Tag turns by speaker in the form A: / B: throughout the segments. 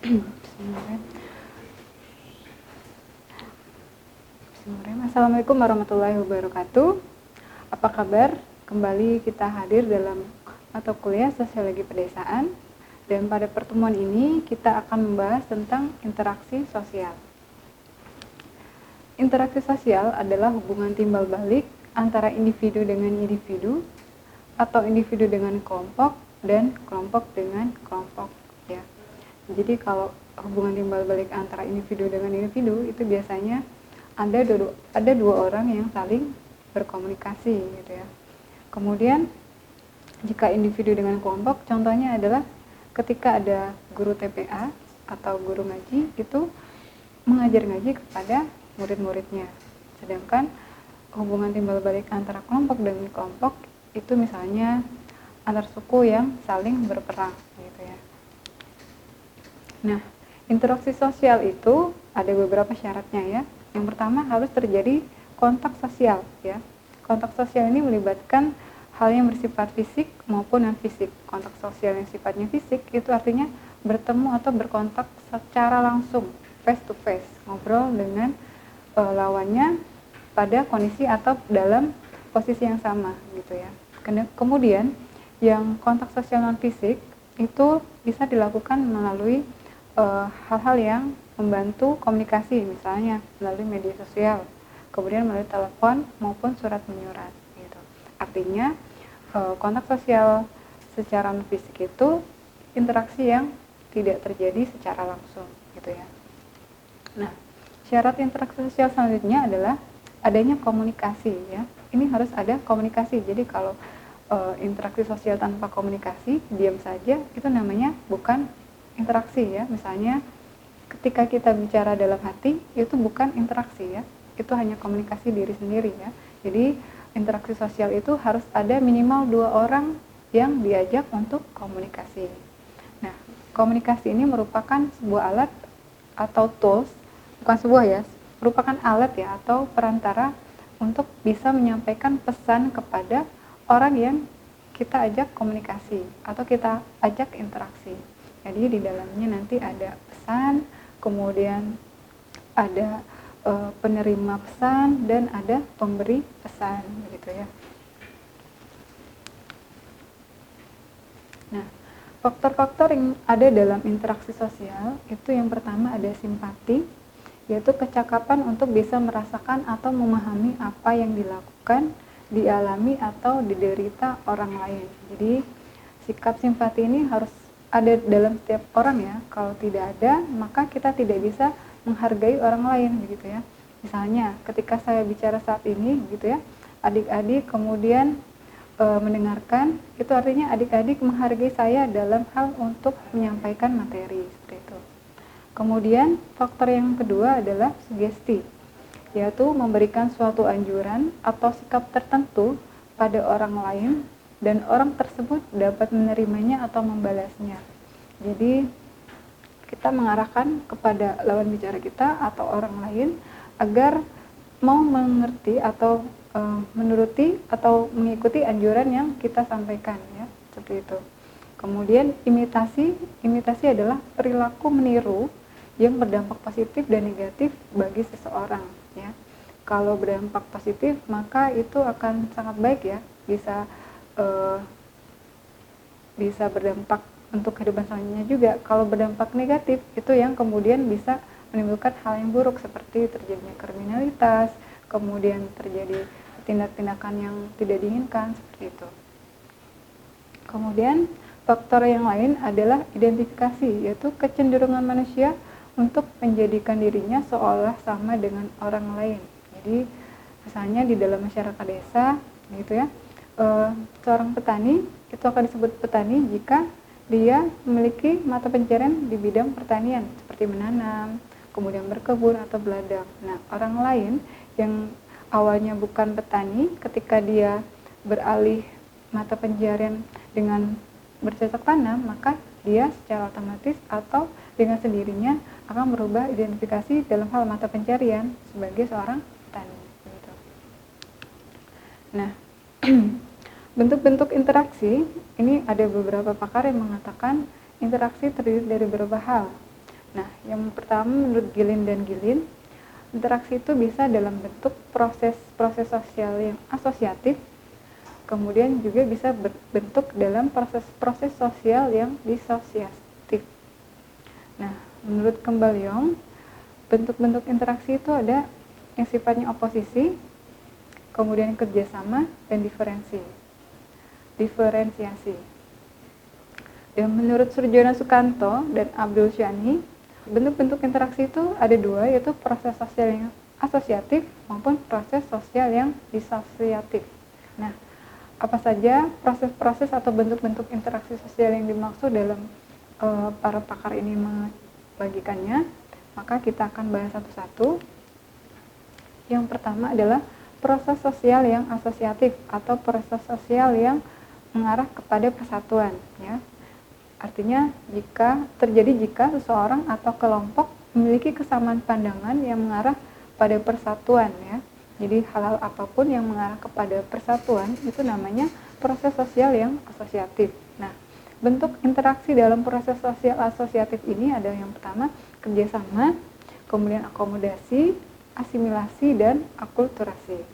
A: Bismillahirrahmanirrahim. Assalamualaikum warahmatullahi wabarakatuh. Apa kabar? Kembali kita hadir dalam mata kuliah Sosiologi Pedesaan. Dan pada pertemuan ini kita akan membahas tentang interaksi sosial. Interaksi sosial adalah hubungan timbal balik antara individu dengan individu atau individu dengan kelompok dan kelompok dengan kelompok, ya. Jadi kalau hubungan timbal balik antara individu dengan individu itu biasanya ada dua orang yang saling berkomunikasi, gitu ya. Kemudian jika individu dengan kelompok, contohnya adalah ketika ada guru TPA atau guru ngaji itu mengajar ngaji kepada murid-muridnya. Sedangkan hubungan timbal balik antara kelompok dengan kelompok itu misalnya antar suku yang saling berperang, gitu ya. Nah, interaksi sosial itu ada beberapa syaratnya, ya. Yang pertama harus terjadi kontak sosial, ya. Kontak sosial ini melibatkan hal yang bersifat fisik maupun non fisik. Kontak sosial yang sifatnya fisik itu artinya bertemu atau berkontak secara langsung, face to face, ngobrol dengan lawannya pada kondisi atau dalam posisi yang sama, gitu ya. Kemudian yang kontak sosial non fisik itu bisa dilakukan melalui hal-hal yang membantu komunikasi, misalnya melalui media sosial, kemudian melalui telepon maupun surat menyurat, gitu. Artinya kontak sosial secara non fisik itu interaksi yang tidak terjadi secara langsung, gitu ya. Nah, syarat interaksi sosial selanjutnya adalah adanya komunikasi, ya. Ini harus ada komunikasi. Jadi kalau interaksi sosial tanpa komunikasi, diam saja, itu namanya bukan interaksi, ya. Misalnya ketika kita bicara dalam hati, itu bukan interaksi, ya. Itu hanya komunikasi diri sendiri, ya. Jadi interaksi sosial itu harus ada minimal 2 orang yang diajak untuk komunikasi. Nah, komunikasi ini merupakan sebuah alat atau tools, bukan sebuah, ya, merupakan alat, ya, atau perantara untuk bisa menyampaikan pesan kepada orang yang kita ajak komunikasi atau kita ajak interaksi. Jadi di dalamnya nanti ada pesan, kemudian ada penerima pesan dan ada pemberi pesan, gitu ya. Nah, faktor-faktor yang ada dalam interaksi sosial itu yang pertama ada simpati, yaitu kecakapan untuk bisa merasakan atau memahami apa yang dilakukan, dialami atau diderita orang lain. Jadi sikap simpati ini harus ada dalam setiap orang, ya. Kalau tidak ada, maka kita tidak bisa menghargai orang lain, begitu ya. Misalnya ketika saya bicara saat ini, gitu ya, adik-adik kemudian mendengarkan, itu artinya adik-adik menghargai saya dalam hal untuk menyampaikan materi, seperti itu. Kemudian faktor yang kedua adalah sugesti, yaitu memberikan suatu anjuran atau sikap tertentu pada orang lain dan orang tersebut dapat menerimanya atau membalasnya. Jadi kita mengarahkan kepada lawan bicara kita atau orang lain agar mau mengerti atau menuruti atau mengikuti anjuran yang kita sampaikan, ya, seperti itu. Kemudian imitasi adalah perilaku meniru yang berdampak positif dan negatif bagi seseorang, ya. Kalau berdampak positif maka itu akan sangat baik, ya, bisa berdampak untuk kehidupan selanjutnya juga. Kalau berdampak negatif itu yang kemudian bisa menimbulkan hal yang buruk seperti terjadinya kriminalitas, kemudian terjadi tindak-tindakan yang tidak diinginkan, seperti itu. Kemudian faktor yang lain adalah identifikasi, yaitu kecenderungan manusia untuk menjadikan dirinya seolah sama dengan orang lain. Jadi misalnya di dalam masyarakat desa, gitu ya, seorang petani itu akan disebut petani jika dia memiliki mata pencarian di bidang pertanian seperti menanam, kemudian berkebun atau berladang. Nah, orang lain yang awalnya bukan petani, ketika dia beralih mata pencarian dengan bercocok tanam, maka dia secara otomatis atau dengan sendirinya akan berubah identifikasi dalam hal mata pencarian sebagai seorang petani. Gitu. Nah, bentuk-bentuk interaksi ini ada beberapa pakar yang mengatakan interaksi terdiri dari beberapa hal. Nah, yang pertama menurut Gilin dan Gilin, interaksi itu bisa dalam bentuk proses sosial yang asosiatif, kemudian juga bisa berbentuk dalam proses sosial yang disosiatif. Nah, menurut Kembalyong, bentuk-bentuk interaksi itu ada yang sifatnya oposisi, kemudian kerjasama, dan diferensiasi. Dan menurut Surjono Sukanto dan Abdul Syani, bentuk-bentuk interaksi itu ada dua, yaitu proses sosial yang asosiatif maupun proses sosial yang disosiatif. Nah, apa saja proses-proses atau bentuk-bentuk interaksi sosial yang dimaksud dalam para pakar ini membagikannya? Maka kita akan bahas satu-satu. Yang pertama adalah proses sosial yang asosiatif atau proses sosial yang mengarah kepada persatuan, ya. Artinya jika seseorang atau kelompok memiliki kesamaan pandangan yang mengarah pada persatuan, ya. Jadi hal-hal apapun yang mengarah kepada persatuan itu namanya proses sosial yang asosiatif. Nah, bentuk interaksi dalam proses sosial asosiatif ini ada yang pertama kerjasama, kemudian akomodasi, asimilasi, dan akulturasi.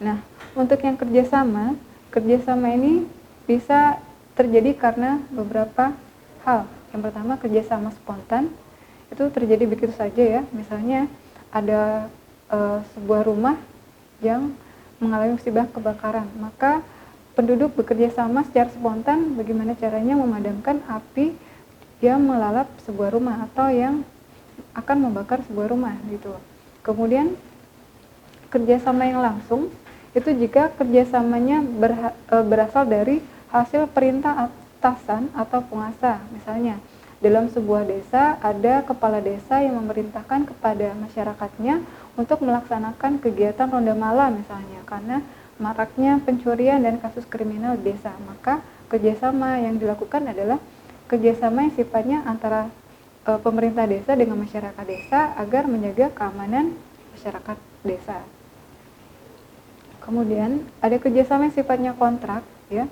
A: Nah, untuk yang kerjasama ini bisa terjadi karena beberapa hal. Yang pertama, kerjasama spontan itu terjadi begitu saja, ya. Misalnya ada sebuah rumah yang mengalami musibah kebakaran, maka penduduk bekerja sama secara spontan bagaimana caranya memadamkan api yang melalap sebuah rumah atau yang akan membakar sebuah rumah, gitu. Kemudian kerjasama yang langsung itu jika kerjasamanya berasal dari hasil perintah atasan atau penguasa. Misalnya dalam sebuah desa ada kepala desa yang memerintahkan kepada masyarakatnya untuk melaksanakan kegiatan ronda malam misalnya, karena maraknya pencurian dan kasus kriminal di desa. Maka kerjasama yang dilakukan adalah kerjasama yang sifatnya antara pemerintah desa dengan masyarakat desa agar menjaga keamanan masyarakat desa. Kemudian ada kerjasama yang sifatnya kontrak, ya.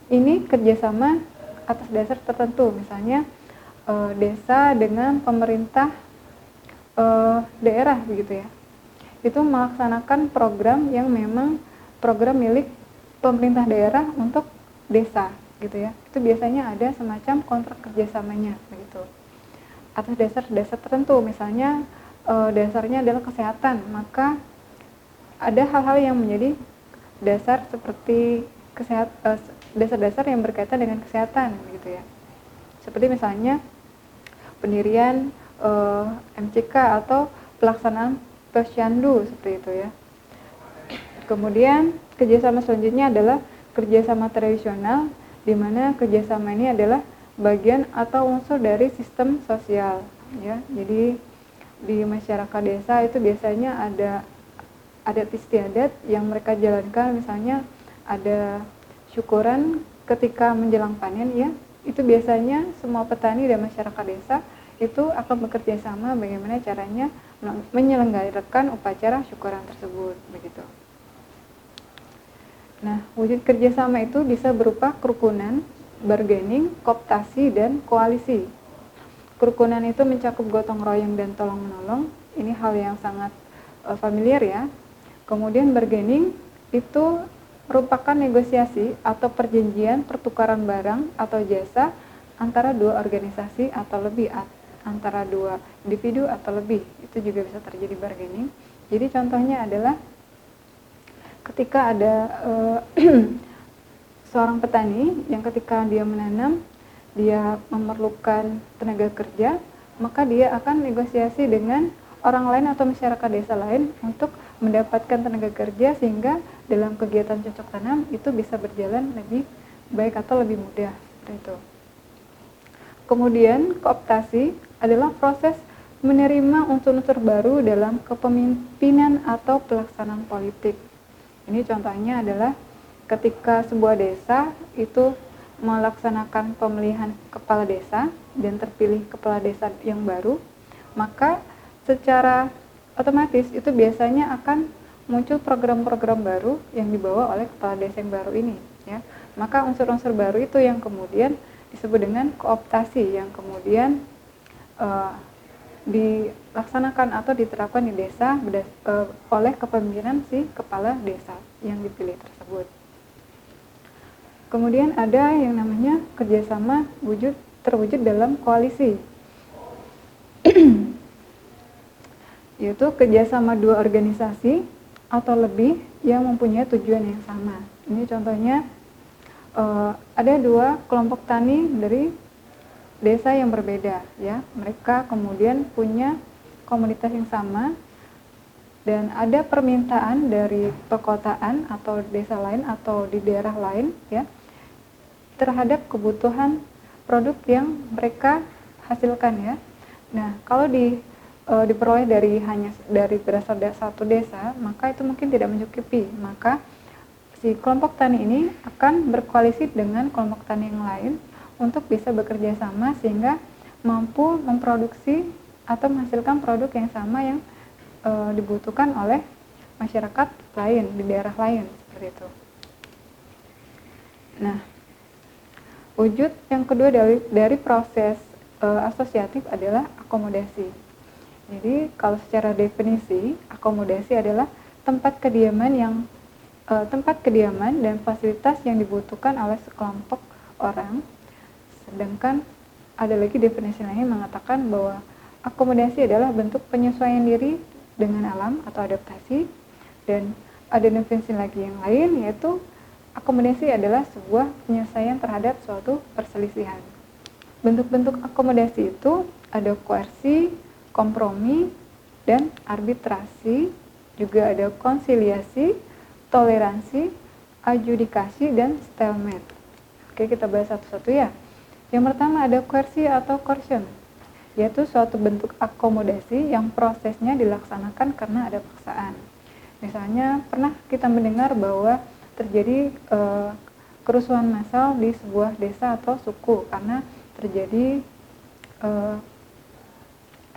A: Ini kerjasama atas dasar tertentu, misalnya desa dengan pemerintah daerah, begitu, ya. Itu melaksanakan program yang memang program milik pemerintah daerah untuk desa, gitu, ya. Itu biasanya ada semacam kontrak kerjasamanya, begitu. Atas dasar tertentu, misalnya dasarnya adalah kesehatan, maka ada hal-hal yang menjadi dasar seperti dasar-dasar yang berkaitan dengan kesehatan, gitu, ya. Seperti misalnya pendirian MCK atau pelaksanaan Posyandu, seperti itu, ya. Kemudian kerjasama selanjutnya adalah kerjasama tradisional, di mana kerjasama ini adalah bagian atau unsur dari sistem sosial, ya. Jadi di masyarakat desa itu biasanya ada adat istiadat yang mereka jalankan, misalnya ada syukuran ketika menjelang panen, ya. Itu biasanya semua petani dan masyarakat desa itu akan bekerja sama bagaimana caranya menyelenggarakan upacara syukuran tersebut, begitu. Nah, wujud kerjasama itu bisa berupa kerukunan, bargaining, kooptasi, dan koalisi. Kerukunan itu mencakup gotong royong dan tolong menolong. Ini hal yang sangat familiar, ya. Kemudian bargaining itu merupakan negosiasi atau perjanjian pertukaran barang atau jasa antara dua organisasi atau lebih, antara dua individu atau lebih. Itu juga bisa terjadi bargaining. Jadi contohnya adalah ketika ada seorang petani yang ketika dia menanam, dia memerlukan tenaga kerja, maka dia akan negosiasi dengan orang lain atau masyarakat desa lain untuk mendapatkan tenaga kerja sehingga dalam kegiatan cocok tanam itu bisa berjalan lebih baik atau lebih mudah, seperti itu. Kemudian kooptasi adalah proses menerima unsur-unsur baru dalam kepemimpinan atau pelaksanaan politik. Ini contohnya adalah ketika sebuah desa itu melaksanakan pemilihan kepala desa dan terpilih kepala desa yang baru, maka secara otomatis itu biasanya akan muncul program-program baru yang dibawa oleh kepala desa yang baru ini, ya. Maka unsur-unsur baru itu yang kemudian disebut dengan kooptasi, yang kemudian uh, dilaksanakan atau diterapkan di desa oleh kepemimpinan si kepala desa yang dipilih tersebut. Kemudian ada yang namanya kerjasama terwujud dalam koalisi, yaitu kerjasama dua organisasi atau lebih yang mempunyai tujuan yang sama. Ini contohnya ada dua kelompok tani dari desa yang berbeda, ya. Mereka kemudian punya komunitas yang sama dan ada permintaan dari perkotaan atau desa lain atau di daerah lain, ya, terhadap kebutuhan produk yang mereka hasilkan, ya. Nah, kalau diperoleh dari berasal dari satu desa, maka itu mungkin tidak mencukupi. Maka si kelompok tani ini akan berkoalisi dengan kelompok tani yang lain untuk bisa bekerja sama sehingga mampu memproduksi atau menghasilkan produk yang sama yang dibutuhkan oleh masyarakat lain di daerah lain, seperti itu. Nah, wujud yang kedua dari proses asosiatif adalah akomodasi. Jadi kalau secara definisi, akomodasi adalah tempat kediaman dan fasilitas yang dibutuhkan oleh sekelompok orang. Sedangkan ada lagi definisi lain yang mengatakan bahwa akomodasi adalah bentuk penyesuaian diri dengan alam atau adaptasi. Dan ada definisi lagi yang lain, yaitu akomodasi adalah sebuah penyelesaian terhadap suatu perselisihan. Bentuk-bentuk akomodasi itu ada koersi, kompromi, dan arbitrasi, juga ada konsiliasi, toleransi, adjudikasi, dan stalemate. Oke, kita bahas satu-satu ya. Yang pertama ada koersi atau coercion, yaitu suatu bentuk akomodasi yang prosesnya dilaksanakan karena ada paksaan. Misalnya pernah kita mendengar bahwa terjadi kerusuhan massal di sebuah desa atau suku karena terjadi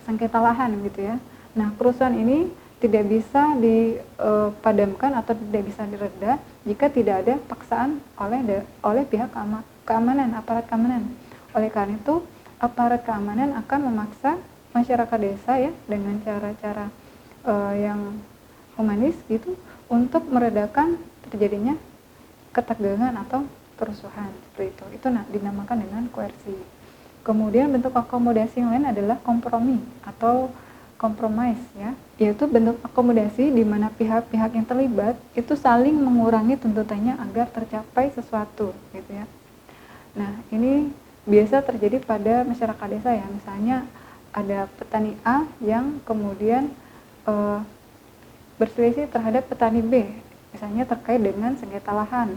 A: sengketa lahan gitu ya. Nah, kerusuhan ini tidak bisa dipadamkan atau tidak bisa direda jika tidak ada paksaan oleh pihak keamanan, aparat keamanan. Oleh karena itu, aparat keamanan akan memaksa masyarakat desa ya dengan cara-cara yang humanis gitu untuk meredakan terjadinya ketegangan atau kerusuhan seperti itu. Itu dinamakan dengan koersi. Kemudian bentuk akomodasi yang lain adalah kompromi atau compromise ya, yaitu bentuk akomodasi di mana pihak-pihak yang terlibat itu saling mengurangi tuntutannya agar tercapai sesuatu gitu ya. Nah, ini biasa terjadi pada masyarakat desa ya. Misalnya ada petani A yang kemudian berselisih terhadap petani B, misalnya terkait dengan sengketa lahan,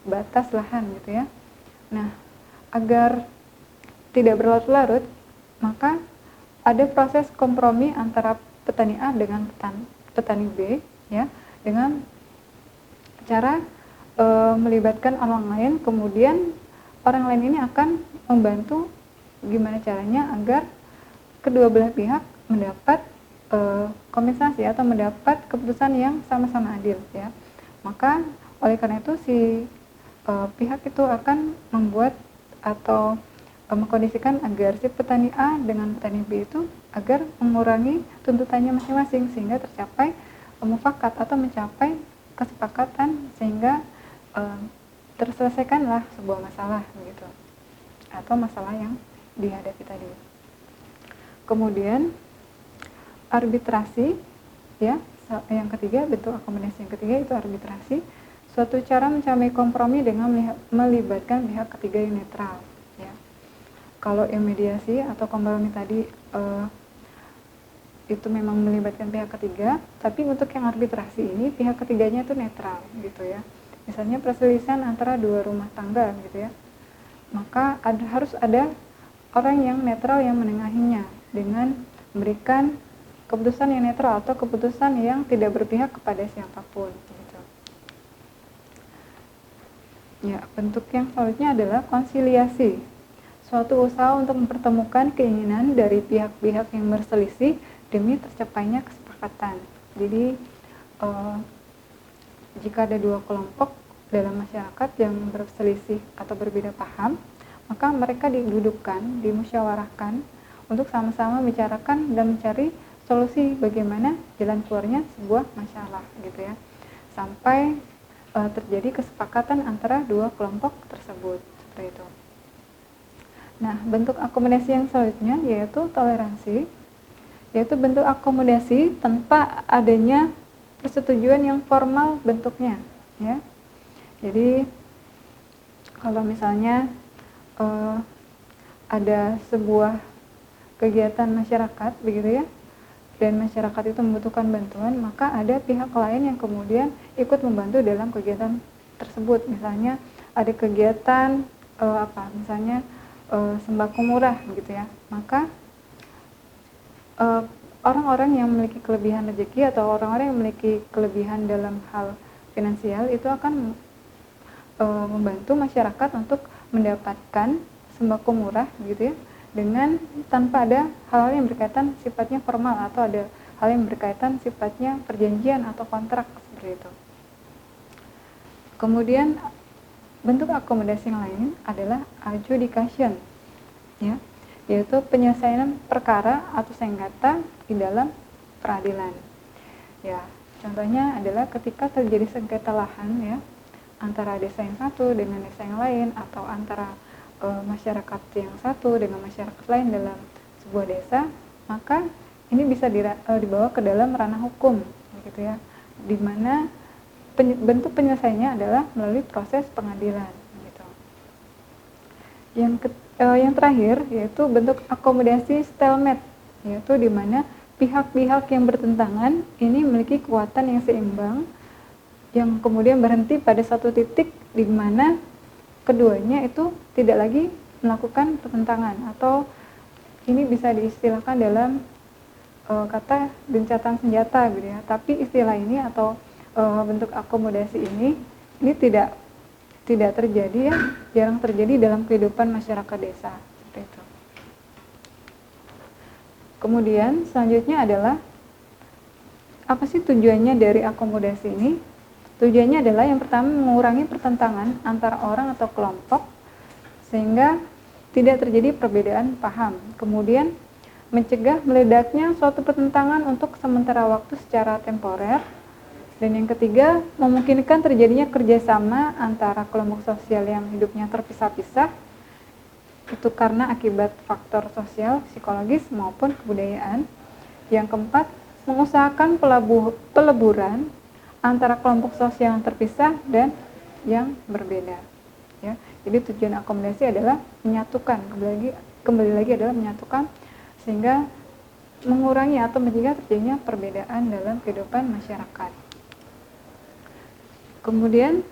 A: batas lahan gitu ya. Nah, agar tidak berlarut-larut, maka ada proses kompromi antara petani A dengan petani B ya, dengan cara melibatkan orang lain, kemudian orang lain ini akan membantu gimana caranya agar kedua belah pihak mendapat kompensasi atau mendapat keputusan yang sama-sama adil ya. Maka oleh karena itu si pihak itu akan membuat atau mengkondisikan agar si petani A dengan petani B itu agar mengurangi tuntutannya masing-masing sehingga tercapai mufakat atau mencapai kesepakatan sehingga terselesaikanlah sebuah masalah gitu atau masalah yang dihadapi tadi. Kemudian arbitrasi ya, yang ketiga, bentuk akomodasi yang ketiga itu arbitrasi, suatu cara mencapai kompromi dengan melibatkan pihak ketiga yang netral ya. Kalau yang mediasi atau kompromi tadi itu memang melibatkan pihak ketiga, tapi untuk yang arbitrasi ini pihak ketiganya itu netral gitu ya. Misalnya perselisihan antara dua rumah tangga gitu ya, maka harus ada orang yang netral yang menengahinya dengan memberikan keputusan yang netral atau keputusan yang tidak berpihak kepada siapapun gitu. Ya, bentuk yang selanjutnya adalah konsiliasi, suatu usaha untuk mempertemukan keinginan dari pihak-pihak yang berselisih demi tercapainya kesepakatan. Jadi jika ada dua kelompok dalam masyarakat yang berselisih atau berbeda paham, maka mereka didudukkan, dimusyawarahkan untuk sama-sama bicarakan dan mencari solusi bagaimana jalan keluarnya sebuah masalah gitu ya, sampai terjadi kesepakatan antara dua kelompok tersebut seperti itu. Nah, bentuk akomodasi yang selanjutnya yaitu toleransi, yaitu bentuk akomodasi tanpa adanya persetujuan yang formal bentuknya ya. Jadi kalau misalnya ada sebuah kegiatan masyarakat begitu ya, dan masyarakat itu membutuhkan bantuan, maka ada pihak lain yang kemudian ikut membantu dalam kegiatan tersebut. Misalnya ada kegiatan misalnya sembako murah gitu ya, maka orang-orang yang memiliki kelebihan rezeki atau orang-orang yang memiliki kelebihan dalam hal finansial itu akan membantu masyarakat untuk mendapatkan sembako murah gitu ya, dengan tanpa ada hal-hal yang berkaitan sifatnya formal atau ada hal yang berkaitan sifatnya perjanjian atau kontrak seperti itu. Kemudian bentuk akomodasi yang lain adalah adjudication ya, yaitu penyelesaian perkara atau sengketa di dalam peradilan. Ya, contohnya adalah ketika terjadi sengketa lahan ya antara desa yang satu dengan desa yang lain, atau antara masyarakat yang satu dengan masyarakat lain dalam sebuah desa, maka ini bisa dibawa ke dalam ranah hukum gitu ya, di mana bentuk penyelesaiannya adalah melalui proses pengadilan gitu. Yang terakhir yaitu bentuk akomodasi stalemate, yaitu di mana pihak-pihak yang bertentangan ini memiliki kekuatan yang seimbang yang kemudian berhenti pada satu titik di mana keduanya itu tidak lagi melakukan pertentangan, atau ini bisa diistilahkan dalam kata gencatan senjata gitu ya. Tapi istilah ini atau bentuk akomodasi ini tidak terjadi ya, jarang terjadi dalam kehidupan masyarakat desa seperti itu. Kemudian selanjutnya adalah apa sih tujuannya dari akomodasi ini? Tujuannya adalah yang pertama mengurangi pertentangan antara orang atau kelompok sehingga tidak terjadi perbedaan paham. Kemudian mencegah meledaknya suatu pertentangan untuk sementara waktu secara temporer. Dan yang ketiga, memungkinkan terjadinya kerjasama antara kelompok sosial yang hidupnya terpisah-pisah, itu karena akibat faktor sosial, psikologis maupun kebudayaan. Yang keempat, mengusahakan peleburan antara kelompok sosial yang terpisah dan yang berbeda ya. Jadi tujuan akomodasi adalah menyatukan, kembali lagi adalah menyatukan sehingga mengurangi atau mencegah terjadinya perbedaan dalam kehidupan masyarakat. Kemudian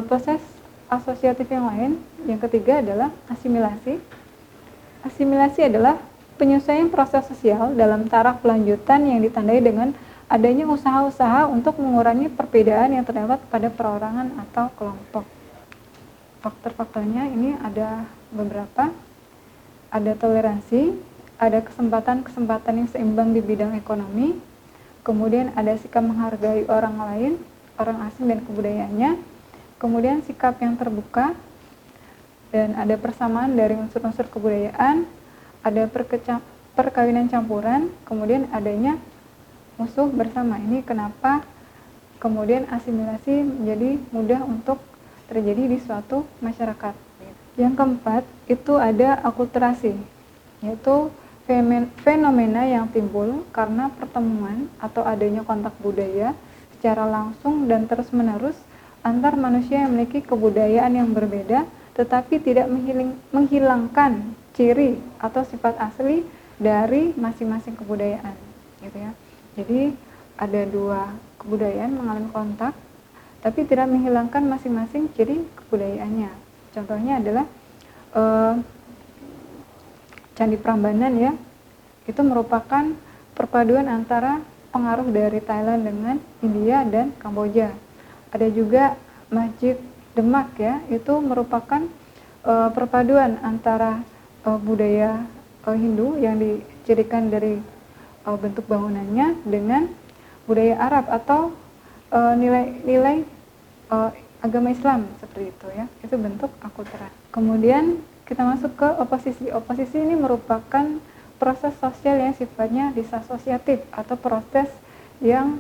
A: proses asosiatif yang lain, yang ketiga adalah asimilasi. Asimilasi adalah penyesuaian proses sosial dalam taraf lanjutan yang ditandai dengan adanya usaha-usaha untuk mengurangi perbedaan yang terdapat pada perorangan atau kelompok. Faktor-faktornya ini ada beberapa. Ada toleransi, ada kesempatan-kesempatan yang seimbang di bidang ekonomi, kemudian ada sikap menghargai orang lain, orang asing dan kebudayaannya, kemudian sikap yang terbuka, dan ada persamaan dari unsur-unsur kebudayaan, ada perkawinan campuran, kemudian adanya musuh bersama. Ini kenapa kemudian asimilasi menjadi mudah untuk terjadi di suatu masyarakat. Yang keempat itu ada akulturasi, yaitu fenomena yang timbul karena pertemuan atau adanya kontak budaya secara langsung dan terus-menerus antar manusia yang memiliki kebudayaan yang berbeda, tetapi tidak menghilangkan ciri atau sifat asli dari masing-masing kebudayaan, gitu ya. Jadi ada dua kebudayaan mengalami kontak, tapi tidak menghilangkan masing-masing ciri kebudayaannya. Contohnya adalah Candi Prambanan ya, itu merupakan perpaduan antara pengaruh dari Thailand dengan India dan Kamboja. Ada juga Masjid Demak ya, itu merupakan perpaduan antara budaya Hindu yang dicirikan dari bentuk bangunannya dengan budaya Arab atau nilai-nilai agama Islam seperti itu ya. Itu bentuk akulturasi. Kemudian kita masuk ke oposisi. Oposisi ini merupakan proses sosial yang sifatnya disasosiatif atau proses yang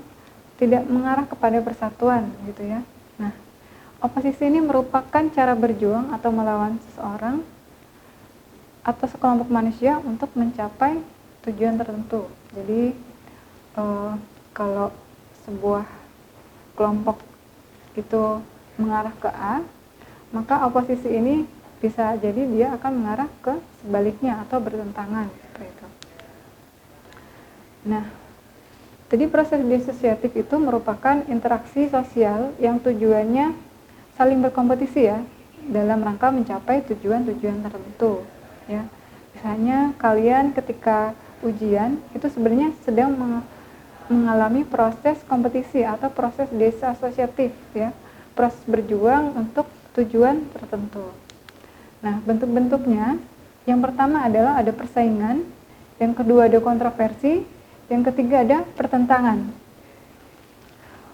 A: tidak mengarah kepada persatuan gitu ya. Nah, oposisi ini merupakan cara berjuang atau melawan seseorang atau sekelompok manusia untuk mencapai tujuan tertentu. Jadi kalau sebuah kelompok itu mengarah ke A, maka oposisi ini bisa jadi dia akan mengarah ke sebaliknya atau bertentangan seperti itu. Nah, jadi proses disosiatif itu merupakan interaksi sosial yang tujuannya saling berkompetisi ya, dalam rangka mencapai tujuan-tujuan tertentu ya. Misalnya kalian ketika ujian itu sebenarnya sedang mengalami proses kompetisi atau proses disosiatif ya, proses berjuang untuk tujuan tertentu. Nah, bentuk-bentuknya yang pertama adalah ada persaingan, yang kedua ada kontroversi, yang ketiga ada pertentangan.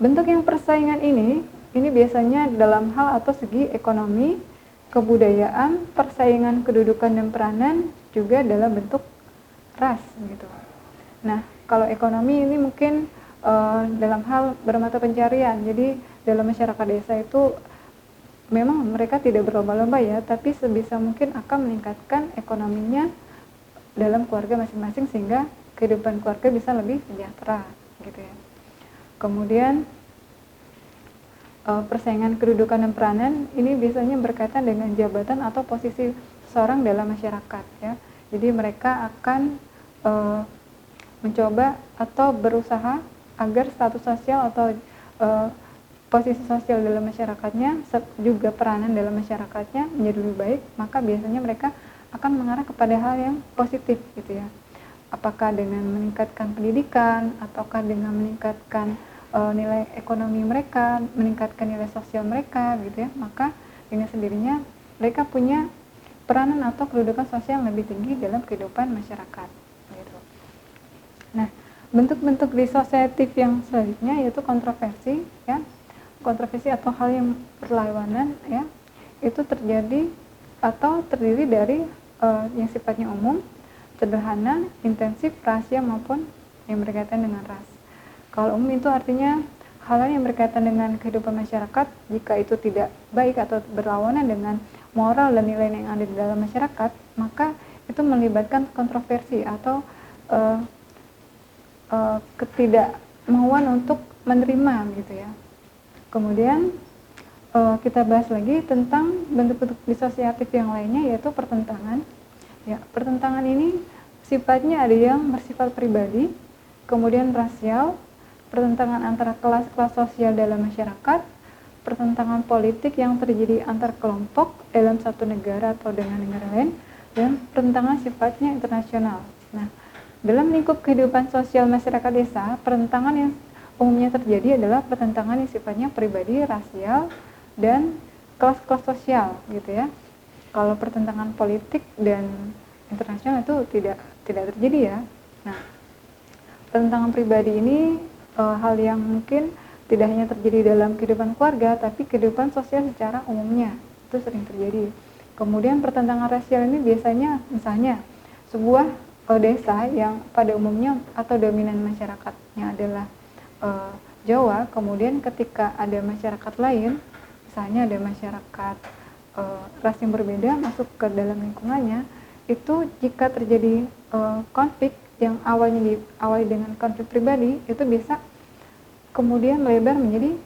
A: Bentuk yang persaingan ini biasanya dalam hal atau segi ekonomi, kebudayaan, persaingan kedudukan dan peranan, juga dalam bentuk ras gitu. Nah, kalau ekonomi ini mungkin dalam hal bermata pencarian. Jadi dalam masyarakat desa itu memang mereka tidak berlomba-lomba ya, tapi sebisa mungkin akan meningkatkan ekonominya dalam keluarga masing-masing sehingga kehidupan keluarga bisa lebih sejahtera gitu ya. Kemudian persaingan kedudukan dan peranan ini biasanya berkaitan dengan jabatan atau posisi seseorang dalam masyarakat ya. Jadi mereka akan mencoba atau berusaha agar status sosial atau posisi sosial dalam masyarakatnya juga peranan dalam masyarakatnya menjadi lebih baik, maka biasanya mereka akan mengarah kepada hal yang positif gitu ya. Apakah dengan meningkatkan pendidikan ataukah dengan meningkatkan nilai ekonomi mereka, meningkatkan nilai sosial mereka gitu ya, maka dengan sendirinya mereka punya peranan atau kedudukan sosial yang lebih tinggi dalam kehidupan masyarakat gitu. Nah, bentuk-bentuk disosiatif yang selanjutnya yaitu kontroversi ya. Kontroversi atau hal yang berlawanan ya, itu terjadi atau terdiri dari yang sifatnya umum, sederhana, intensif, rahasia maupun yang berkaitan dengan ras. Kalau umum itu artinya hal yang berkaitan dengan kehidupan masyarakat, jika itu tidak baik atau berlawanan dengan moral dan nilai yang ada di dalam masyarakat, maka itu melibatkan kontroversi atau ketidakmauan untuk menerima gitu ya. Kemudian kita bahas lagi tentang bentuk-bentuk disosiatif yang lainnya yaitu pertentangan. Ya, pertentangan ini sifatnya ada yang bersifat pribadi, kemudian rasial, pertentangan antara kelas-kelas sosial dalam masyarakat, pertentangan politik yang terjadi antar kelompok dalam satu negara atau dengan negara lain, dan pertentangan sifatnya internasional. Nah, dalam lingkup kehidupan sosial masyarakat desa, pertentangan yang umumnya terjadi adalah pertentangan yang sifatnya pribadi, rasial, dan kelas-kelas sosial gitu ya. Kalau pertentangan politik dan internasional itu tidak terjadi ya. Nah, pertentangan pribadi ini hal yang mungkin tidak hanya terjadi dalam kehidupan keluarga, tapi kehidupan sosial secara umumnya itu sering terjadi. Kemudian pertentangan rasial ini biasanya misalnya sebuah desa yang pada umumnya atau dominan masyarakatnya adalah Jawa, kemudian ketika ada masyarakat lain, misalnya ada masyarakat ras yang berbeda masuk ke dalam lingkungannya, itu jika terjadi konflik yang awalnya diawali dengan konflik pribadi, itu bisa kemudian melebar menjadi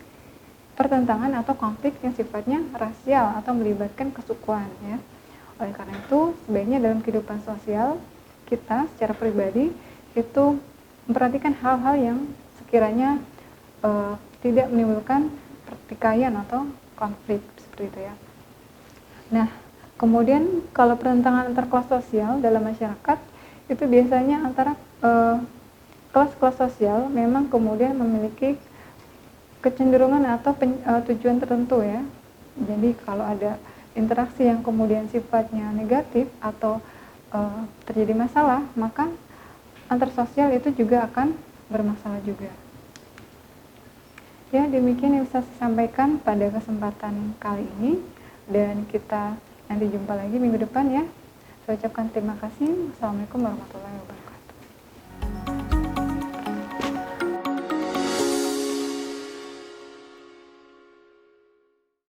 A: pertentangan atau konflik yang sifatnya rasial atau melibatkan kesukuan ya. Oleh karena itu, sebaiknya dalam kehidupan sosial kita secara pribadi itu memperhatikan hal-hal yang kiranya tidak menimbulkan pertikaian atau konflik seperti itu ya. Nah, kemudian kalau pertentangan antar kelas sosial dalam masyarakat itu biasanya antara kelas-kelas sosial memang kemudian memiliki kecenderungan atau tujuan tertentu ya. Jadi kalau ada interaksi yang kemudian sifatnya negatif atau terjadi masalah, maka antar sosial itu juga akan bermasalah juga. Ya, demikian yang bisa saya sampaikan pada kesempatan kali ini, dan kita Nanti jumpa lagi minggu depan ya. Saya ucapkan terima kasih. Assalamualaikum warahmatullahi wabarakatuh.